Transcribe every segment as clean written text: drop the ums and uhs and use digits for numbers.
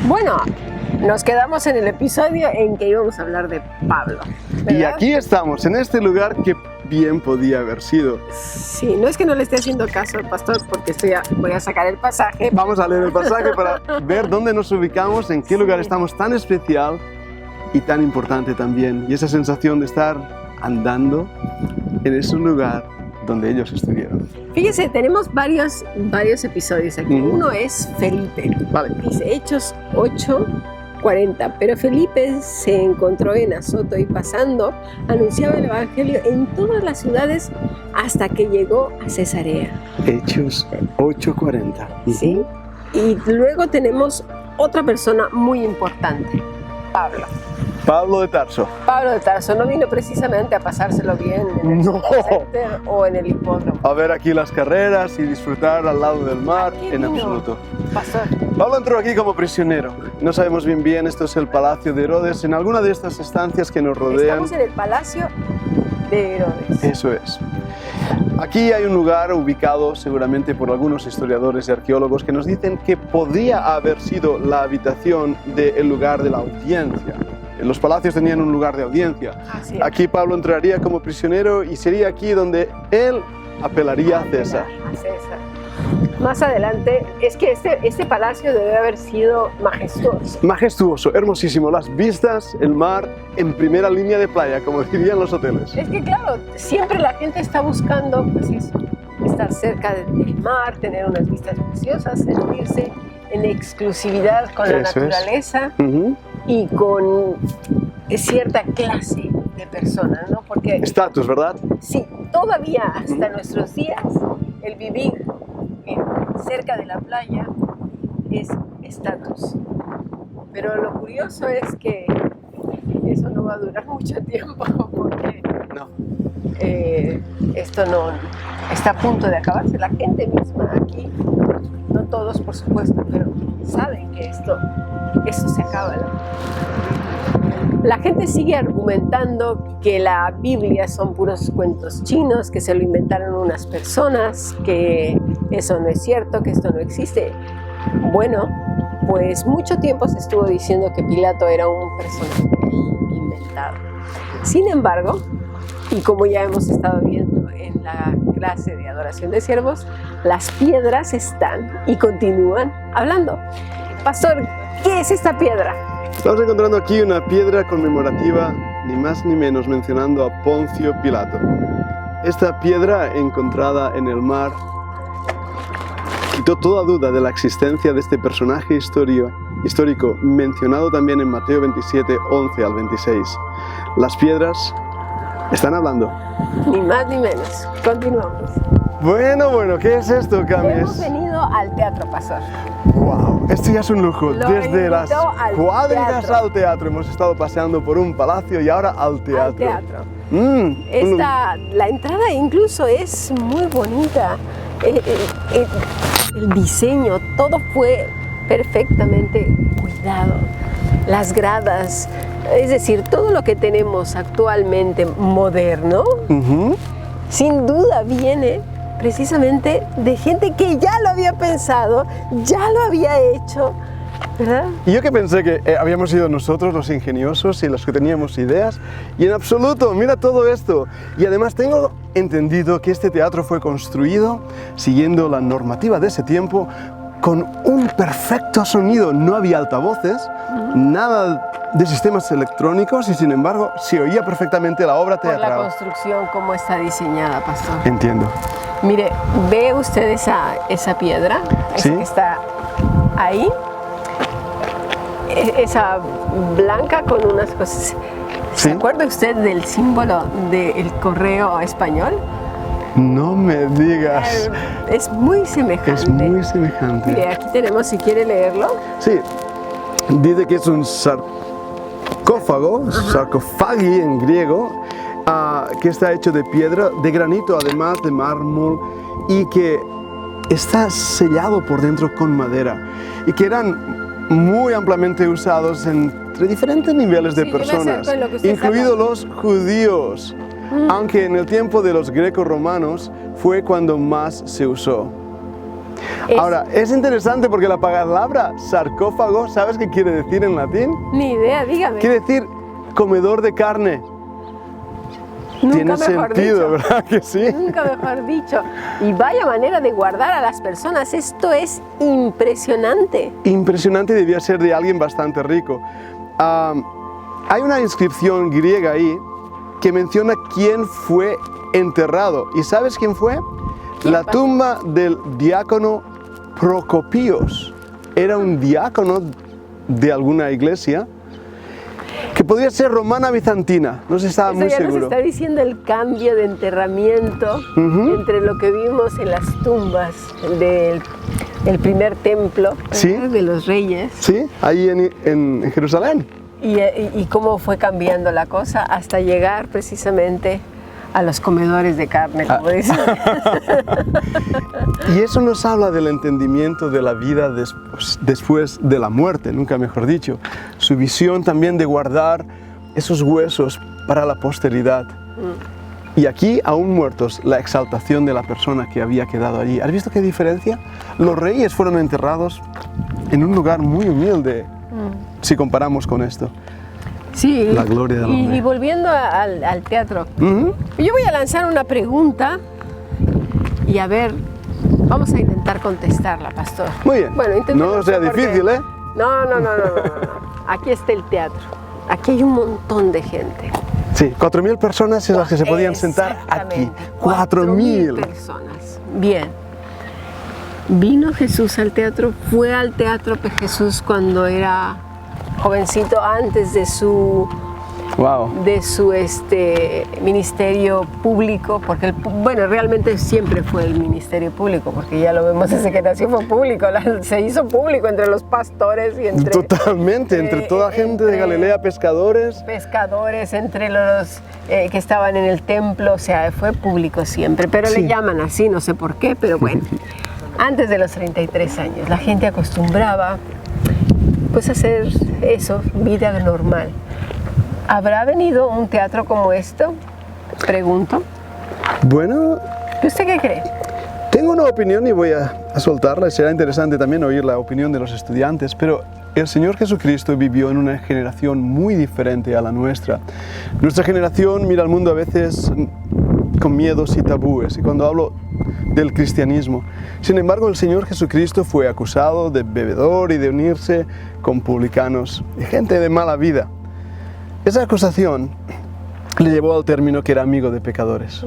Bueno, nos quedamos en el episodio en que íbamos a hablar de Pablo, ¿verdad? Y aquí estamos, en este lugar que bien podía haber sido. Sí, no es que no le esté haciendo caso al pastor porque voy a sacar el pasaje. Vamos a leer el pasaje para ver dónde nos ubicamos, en qué lugar estamos tan especial y tan importante también. Y esa sensación de estar andando en ese lugar donde ellos estuvieron. Fíjese, tenemos varios episodios aquí. Uno es Felipe. Vale. Dice Hechos 8:40. Pero Felipe se encontró en Azoto y pasando, anunciaba el evangelio en todas las ciudades hasta que llegó a Cesarea. Hechos 8:40. ¿Sí? Y luego tenemos otra persona muy importante, Pablo. Pablo de Tarso. Pablo de Tarso no vino precisamente a pasárselo bien en el center o en el hipódromo. A ver aquí las carreras y disfrutar al lado del mar, Aquí en vino, absoluto. pastor. Pablo entró aquí como prisionero. No sabemos bien, esto es el Palacio de Herodes, en alguna de estas estancias que nos rodean. Estamos en el Palacio de Herodes. Eso es. Aquí hay un lugar ubicado seguramente por algunos historiadores y arqueólogos que nos dicen que podría haber sido la habitación del lugar de la audiencia. Los palacios tenían un lugar de audiencia. Así es. Aquí Pablo entraría como prisionero y sería aquí donde él apelaría a César. A César. Más adelante, es que este palacio debe haber sido majestuoso. Majestuoso, hermosísimo. Las vistas, el mar en primera línea de playa, como dirían los hoteles. Es que claro, siempre la gente está buscando pues eso, estar cerca del mar, tener unas vistas preciosas, sentirse en exclusividad con la Eso es. naturaleza y con cierta clase de personas, ¿no? Porque Estatus, ¿verdad? sí, todavía hasta nuestros días el vivir cerca de la playa es estatus. Pero lo curioso es que eso no va a durar mucho tiempo porque No. esto no está a punto de acabarse. La gente misma aquí, no todos por supuesto, pero saben que esto se acaba. La gente sigue argumentando que la Biblia son puros cuentos chinos, que se lo inventaron unas personas, que eso no es cierto, que esto no existe. Bueno, pues mucho tiempo se estuvo diciendo que Pilato era un personaje inventado. Sin embargo, y como ya hemos estado viendo en la clase de adoración de siervos, las piedras están y continúan hablando. Pastor, ¿qué es esta piedra? Estamos encontrando aquí una piedra conmemorativa, ni más ni menos mencionando a Poncio Pilato. Esta piedra encontrada en el mar quitó toda duda de la existencia de este personaje histórico mencionado también en Mateo 27, 11 al 26. Las piedras están hablando. Ni más ni menos. Continuamos. Bueno, ¿qué es esto, Cami? Hemos venido al teatro, pastor. ¡Wow! Esto ya es un lujo. Lo Desde las invitó al cuadrigas teatro. al teatro. Hemos estado paseando por un palacio y ahora al teatro. Al teatro. La entrada incluso es muy bonita. El diseño, todo fue perfectamente cuidado. Las gradas, es decir, todo lo que tenemos actualmente moderno, sin duda viene precisamente de gente que ya lo había pensado, ya lo había hecho, ¿verdad? Y yo que pensé que habíamos sido nosotros los ingeniosos y los que teníamos ideas, y en absoluto, mira todo esto. Y además tengo entendido que este teatro fue construido siguiendo la normativa de ese tiempo, con un perfecto sonido. No había altavoces, nada de sistemas electrónicos y sin embargo se oía perfectamente la obra Por la teatral. construcción, cómo está diseñada, pastor. Entiendo. Mire, ¿ve usted esa piedra? Esa Sí. que está ahí. Esa blanca con unas cosas. ¿Se Sí. acuerda usted del símbolo del correo español? No me digas. Es muy semejante. Es muy semejante. Mire, aquí tenemos, si quiere leerlo. Sí, dice que es un sarcófago, sarcofagi en griego, que está hecho de piedra, de granito, además de mármol, y que está sellado por dentro con madera, y que eran muy ampliamente usados entre diferentes niveles de Sí, yo me personas, acerco en lo que usted incluidos los judíos, aunque en el tiempo de los greco-romanos fue cuando más se usó. Ahora, es interesante porque la palabra sarcófago, ¿sabes qué quiere decir en latín? Ni idea, dígame. Quiere decir comedor de carne. Nunca Tiene mejor sentido, dicho. ¿verdad que sí? Nunca mejor dicho. Y vaya manera de guardar a las personas. Esto es impresionante. Impresionante, debía ser de alguien bastante rico. Hay una inscripción griega ahí que menciona quién fue enterrado. ¿Y sabes quién fue? La tumba del diácono Procopios. Era un diácono de alguna iglesia que podría ser romana bizantina, no se estaba muy Eso ya seguro. nos está diciendo el cambio de enterramiento entre lo que vimos en las tumbas del primer templo, Sí. de los reyes, Sí, ahí en Jerusalén. y cómo fue cambiando la cosa hasta llegar precisamente a los comedores de carne, como dicen. Y eso nos habla del entendimiento de la vida después de la muerte, nunca mejor dicho. Su visión también de guardar esos huesos para la posteridad. Y aquí, aún muertos, la exaltación de la persona que había quedado allí. ¿Has visto qué diferencia? Los reyes fueron enterrados en un lugar muy humilde, si comparamos con esto. Sí, La gloria del hombre. y volviendo al teatro, yo voy a lanzar una pregunta y a ver, vamos a intentar contestarla, pastor. Muy bien, Bueno, intentemos, no sea porque- difícil, ¿eh? No. Aquí está el teatro. Aquí hay un montón de gente. Sí, 4.000 personas es las que se podían sentar aquí. Exactamente, 4.000. personas. Bien. Vino Jesús al teatro, fue al teatro Jesús cuando era jovencito, antes de su Wow. ministerio público, porque realmente siempre fue el ministerio público, porque ya lo vemos desde que nació, fue público, se hizo público entre los pastores y entre Totalmente, entre toda gente de Galilea, pescadores. pescadores, entre los que estaban en el templo, o sea, fue público siempre, pero Sí. le llaman así, no sé por qué, pero bueno. Antes de los 33 años, la gente acostumbraba pues a hacer eso, vida normal. ¿Habrá venido un teatro como esto? Pregunto. Bueno, ¿Usted qué cree? tengo una opinión y voy a soltarla. Será interesante también oír la opinión de los estudiantes, pero el Señor Jesucristo vivió en una generación muy diferente a la nuestra. Nuestra generación mira al mundo a veces con miedos y tabúes, y cuando hablo del cristianismo. Sin embargo, el Señor Jesucristo fue acusado de bebedor y de unirse con publicanos y gente de mala vida. Esa acusación le llevó al término que era amigo de pecadores.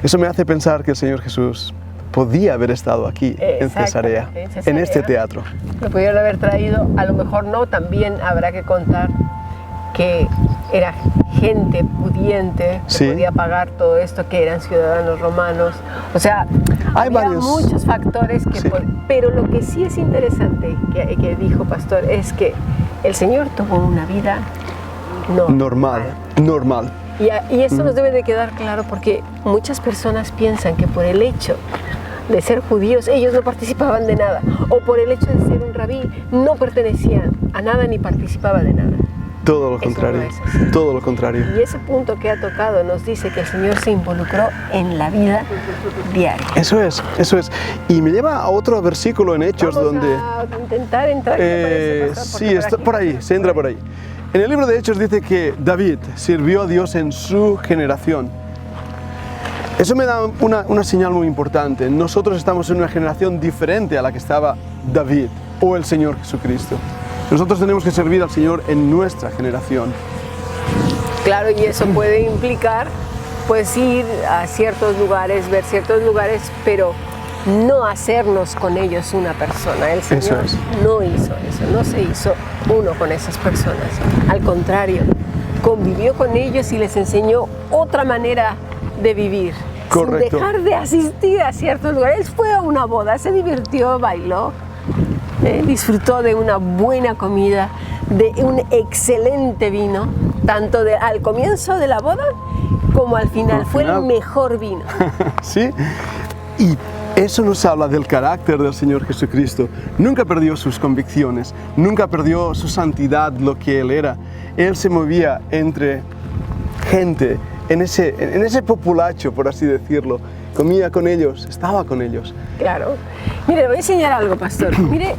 Eso me hace pensar que el Señor Jesús podía haber estado aquí, en Cesarea, en este teatro. Lo pudieron haber traído, a lo mejor no, también habrá que contar que era gente pudiente, que Sí. podía pagar todo esto, que eran ciudadanos romanos. O sea, Hay había varios- muchos factores que... Sí. Pero lo que sí es interesante, que dijo Pastor, es que el Señor tuvo una vida Normal. Y eso nos debe de quedar claro, porque muchas personas piensan que por el hecho de ser judíos ellos no participaban de nada, o por el hecho de ser un rabí no pertenecían a nada ni participaban de nada. Todo lo Eso contrario. no es así. Todo lo contrario. Y ese punto que ha tocado nos dice que el Señor se involucró en la vida diaria. Eso es. Y me lleva a otro versículo en Hechos Vamos donde... a intentar entrar. ¿qué le parece, pastor? sí, Porque está aquí- por ahí, se entra por ahí. En el libro de Hechos dice que David sirvió a Dios en su generación. Eso me da una señal muy importante. Nosotros estamos en una generación diferente a la que estaba David o el Señor Jesucristo. Nosotros tenemos que servir al Señor en nuestra generación. Claro, y eso puede implicar pues ir a ciertos lugares, ver ciertos lugares, pero no hacernos con ellos una persona. El Señor Eso es. no hizo eso, no se hizo uno con esas personas. Al contrario, convivió con ellos y les enseñó otra manera de vivir. Correcto. Sin dejar de asistir a ciertos lugares. Él fue a una boda, se divirtió, bailó, disfrutó de una buena comida, de un excelente vino, tanto al comienzo de la boda como al final. Al Fue final. el mejor vino. ¿Sí? Y eso nos habla del carácter del Señor Jesucristo. Nunca perdió sus convicciones, nunca perdió su santidad, lo que Él era. Él se movía entre gente, en ese populacho, por así decirlo, comía con ellos, estaba con ellos. Claro. Mire, le voy a enseñar algo, pastor. Mire,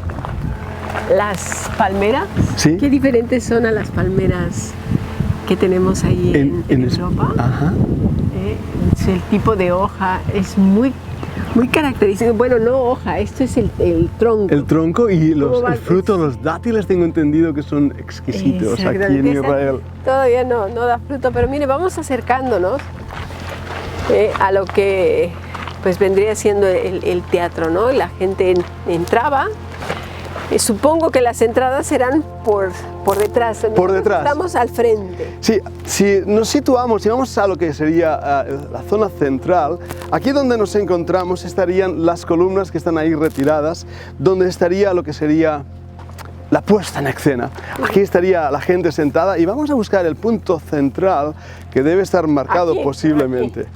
las palmeras, ¿Sí? qué diferentes son a las palmeras que tenemos ahí en Europa. Ajá. El tipo de hoja es muy característico. Bueno, no hoja, esto es el tronco. El tronco y el fruto, los dátiles, tengo entendido que son exquisitos aquí en Israel. Todavía no da fruto, pero mire, vamos acercándonos a lo que pues vendría siendo el teatro, ¿no? La gente entraba. Supongo que las entradas serán por detrás. Por detrás. Estamos al frente. Sí, si nos situamos, si vamos a lo que sería la zona central, aquí donde nos encontramos estarían las columnas que están ahí retiradas, donde estaría lo que sería la puesta en escena. Aquí estaría la gente sentada y vamos a buscar el punto central que debe estar marcado Aquí, posiblemente.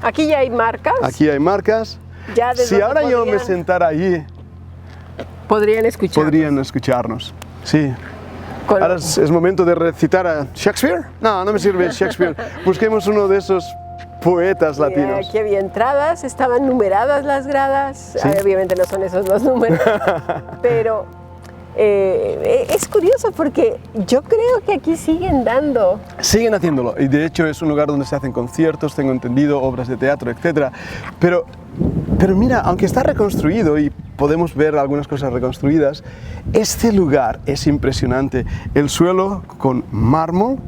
Aquí ya hay marcas. Aquí hay marcas. Ya Si ahora yo me sentara allí, podrían escuchar. podrían escucharnos. Sí. Con... Ahora es momento de recitar a Shakespeare. No, no me sirve Shakespeare. Busquemos uno de esos poetas latinos. Aquí había entradas, estaban numeradas las gradas. ¿Sí? Obviamente no son esos los números, pero es curioso porque yo creo que aquí siguen dando. Siguen haciéndolo y de hecho es un lugar donde se hacen conciertos, tengo entendido, obras de teatro, etc. Pero mira, aunque está reconstruido y podemos ver algunas cosas reconstruidas, este lugar es impresionante. El suelo con mármol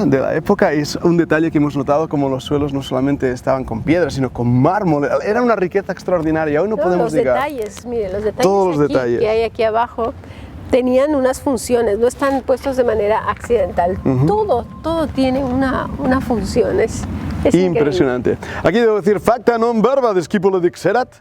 de la época es un detalle que hemos notado, como los suelos no solamente estaban con piedra, sino con mármol. Era una riqueza extraordinaria, hoy no podemos llegar. Los detalles, mire, los detalles, todos los detalles que hay aquí abajo tenían unas funciones, no están puestos de manera accidental. Todo tiene una función, es impresionante. Increíble. Aquí debo decir, facta non verba de Scipulo dixerat.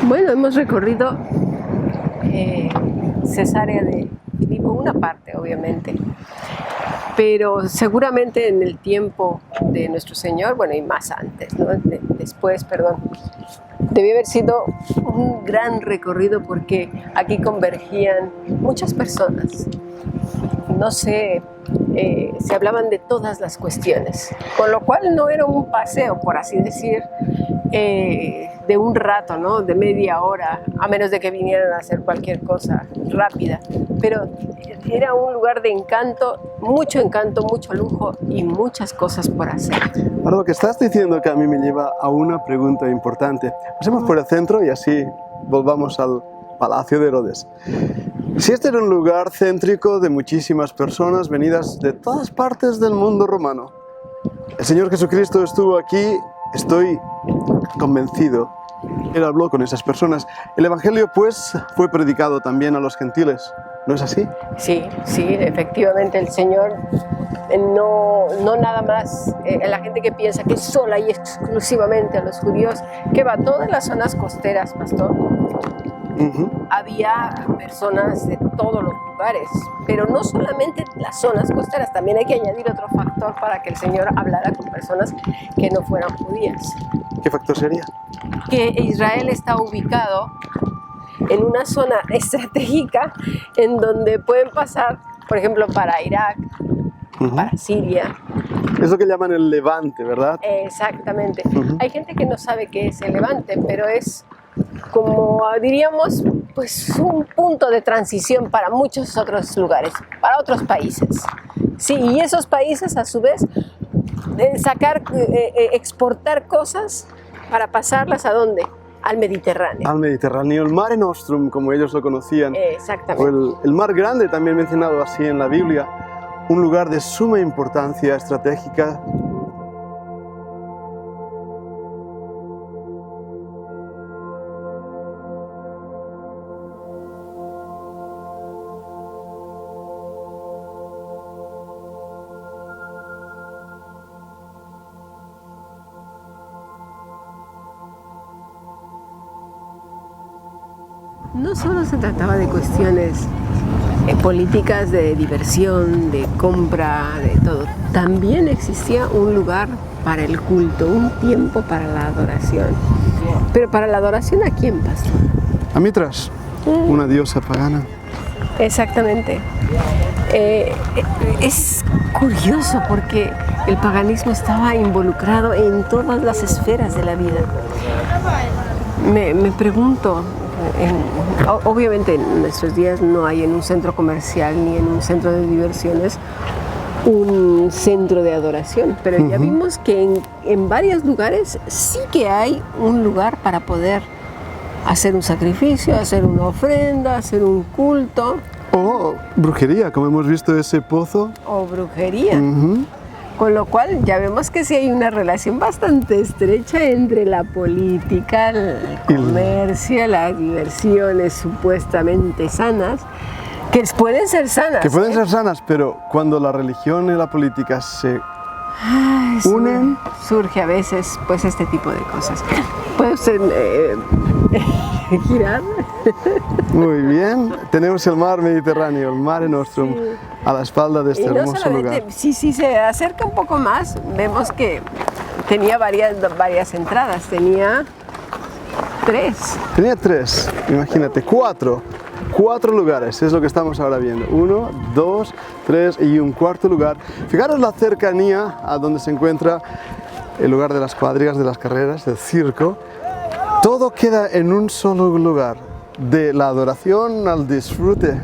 Bueno, hemos recorrido Cesarea de Filipo, una parte obviamente, pero seguramente en el tiempo de nuestro Señor, bueno, y más antes, ¿no? Después, debió haber sido un gran recorrido porque aquí convergían muchas personas. No sé, se hablaban de todas las cuestiones, con lo cual no era un paseo, por así decir, de un rato, ¿no? De media hora, a menos de que vinieran a hacer cualquier cosa rápida, pero era un lugar de encanto, mucho lujo y muchas cosas por hacer. Ahora lo que estás diciendo que a mí me lleva a una pregunta importante. Pasemos por el centro y así volvamos al Palacio de Herodes. Si este era un lugar céntrico de muchísimas personas venidas de todas partes del mundo romano, el Señor Jesucristo estuvo aquí, estoy convencido. Él habló con esas personas. El Evangelio, pues, fue predicado también a los gentiles. ¿No es así? Sí, efectivamente el Señor no nada más, la gente que piensa que es sola y exclusivamente a los judíos, que va a todas las zonas costeras, pastor. Había personas de todos los lugares, pero no solamente las zonas costeras, también hay que añadir otro factor para que el Señor hablara con personas que no fueran judías. ¿Qué factor sería? Que Israel está ubicado en una zona estratégica en donde pueden pasar, por ejemplo, para Irak, para Siria. Es lo que llaman el Levante, ¿verdad? Exactamente. Hay gente que no sabe qué es el Levante, pero es como diríamos, pues un punto de transición para muchos otros lugares, para otros países. Sí, y esos países a su vez exportar cosas para pasarlas ¿a dónde? Al Mediterráneo. Al Mediterráneo, el Mare Nostrum, como ellos lo conocían. Exactamente. O el Mar Grande, también mencionado así en la Biblia, un lugar de suma importancia estratégica. no solo se trataba de cuestiones políticas, de diversión, de compra, de todo. También existía un lugar para el culto, un tiempo para la adoración. Pero para la adoración, ¿a quién, pastor? A Mitras, una diosa pagana. Exactamente. Es curioso porque el paganismo estaba involucrado en todas las esferas de la vida. Me pregunto, obviamente en nuestros días no hay en un centro comercial ni en un centro de diversiones un centro de adoración, pero ya vimos que en varios lugares sí que hay un lugar para poder hacer un sacrificio, hacer una ofrenda, hacer un culto. O brujería, como hemos visto ese pozo. O brujería. Con lo cual ya vemos que sí hay una relación bastante estrecha entre la política, el comercio, las diversiones supuestamente sanas, que pueden ser sanas. Que pueden ser sanas, pero cuando la religión y la política se unen, surge a veces pues este tipo de cosas. Puede usted girar. Muy bien, tenemos el mar Mediterráneo, el Mare Nostrum, a la espalda de este hermoso lugar. Si se acerca un poco más, vemos que tenía varias entradas, tenía 3. Tenía 3, imagínate, 4 lugares, es lo que estamos ahora viendo. 1, 2, 3 y un cuarto lugar. Fijaros la cercanía a donde se encuentra el lugar de las cuadrigas, de las carreras, del circo. Todo queda en un solo lugar, de la adoración al disfrute